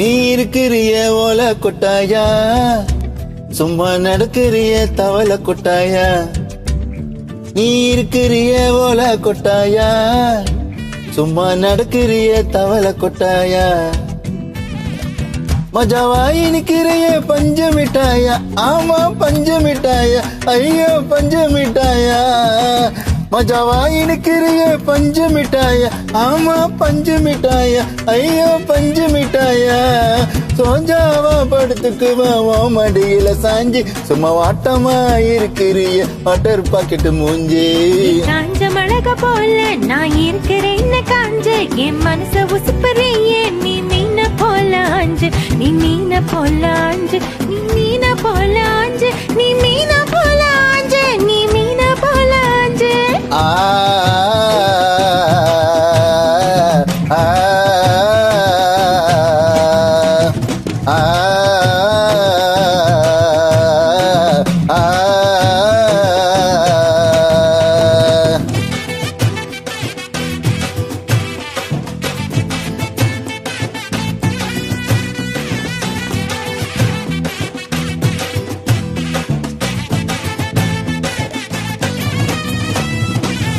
நீ இருக்கிறிய ஓல கொட்டாயா, சும்மா நடக்கிறிய தவள கொட்டாயா. நீ இருக்கிறிய ஓல கொட்டாயா, சும்மா நடக்கிறிய தவள கொட்டாயா. மஜாவாய் நிக்கிறிய பஞ்ச மிட்டாயா, ஆமா பஞ்ச மிட்டாயா, ஐயோ பஞ்ச மிட்டாயா. மஜாவாய் நிக்கிறிய பஞ்ச மிட்டாயா, ஆமா பஞ்ச மிட்டாயா, ஐயோ பஞ்ச மிட்டாயா. சோஜாவா படுத்துக்குவா மடியில சாஞ்சி, சும்மா வாட்டமா இருக்கிறிய வாட்டர் பாக்கெட் மூஞ்சி. காஞ்ச மிளக போல நான் இருக்கிறேன்னு காஞ்சு, என் மனச உசுப்புறிய நீ மீன போல ஆஞ்சு. நீ மீன போல ஆஞ்சு, நீ மீன போல ஆஞ்சு, நீ மீன போல ஆஞ்சு, நீ மீன போல ஆஞ்சு. ஆ ஆ ஆ ஆ.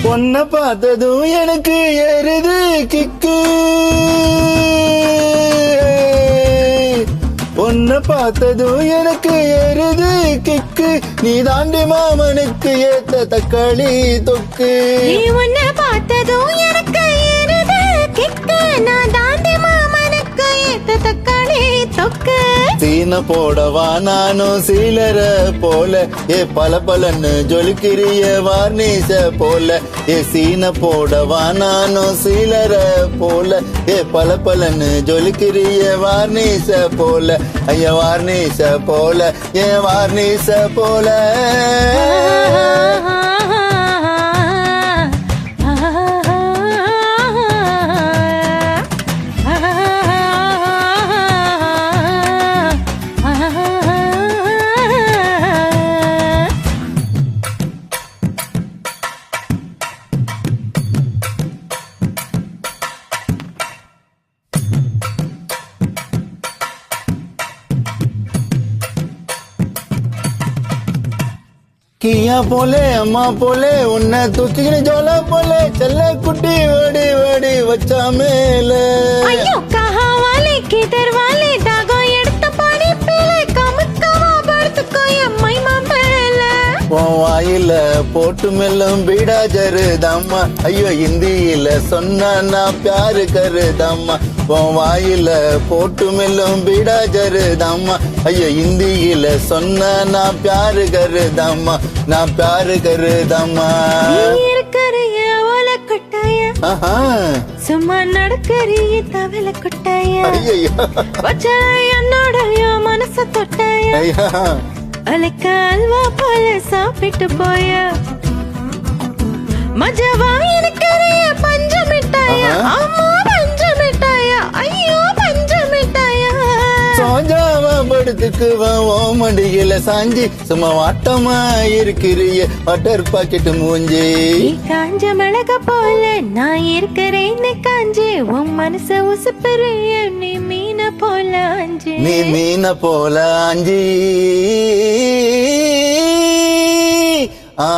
பொண்ண பார்த்ததும் எனக்கு ஏறுது கிக்கு, பொண்ண பார்த்ததும் எனக்கு ஏறுது கிக்கு. நீ தாண்டி மாமனுக்கு ஏத்த தக்காளி தொக்கு. நீ உன்னை பார்த்ததும் எனக்கு ஏறுது கிக்கு, நான் தாண்டி மாமனுக்கு ஏத்த தக்காளி தொக்கு. சீன போடவா நானும் சீலர போல, ஏ பல பலன்னு ஜொலிக்கிறிய வார்னிச போல. ஏ சீன போடவா நானும் சீலர போல, ஏ பல பலன்னு ஜொலிக்கிறிய வார்னிச போல. ஐயா வார்னிச போல, ஏ வார்னிச போல. கியா போலே அம்மா போலே உன்னை தூக்கின்னு ஜோலா போலே, செல்ல குட்டி ஓடி ஓடி வச்சா மேல. ஐயோ கஹா வாலே கிதர் வாலே, தாகோ எடுத்த பாடி பேலே, கமுக்கவா படுத்துக்கோ எம்மை மாமேல. உன் வாயில போட்டு மெல்லும் பீடா ஜருதம்மா, ஐயோ ஹிந்தியில சொன்னா நான் பியாரு கருதம்மா. உன் வாயில போட்டு மெல்லும் பீடா ஜருதம்மா, ஐயோ ஹிந்தியில சொன்னா நான் பியாரு கருதம்மா, நான் பியாரு கருதம்மா. நீ இருக்கிறிய ஓல கொட்டாயா, சும்மா நடக்கறிய தவள கொட்டாயா. வச்ச என்னோடைய மனச தொட்டாயா, அலைக்க அல்வா போல சாப்பிட்டு போய. மஜாவா இருக்கிறிய பஞ்ச மிட்டாயா, ஆமா பஞ்ச மிட்டாயா, ஐயோ பஞ்ச மிட்டாயா. சோஜாவா படுத்துக்குவா மடியில சாஞ்சி, சும்மா வாட்டமா இருக்கிறிய வாட்டர் பாக்கெட் மூஞ்சி. காஞ்ச மிளக போல நான் இருக்கிறேன்னு காஞ்சு, உன் மனச உசுப்புறிய நீ மீன போல ஆஞ்சு. நீ மீன போல ஆஞ்சி. ஆ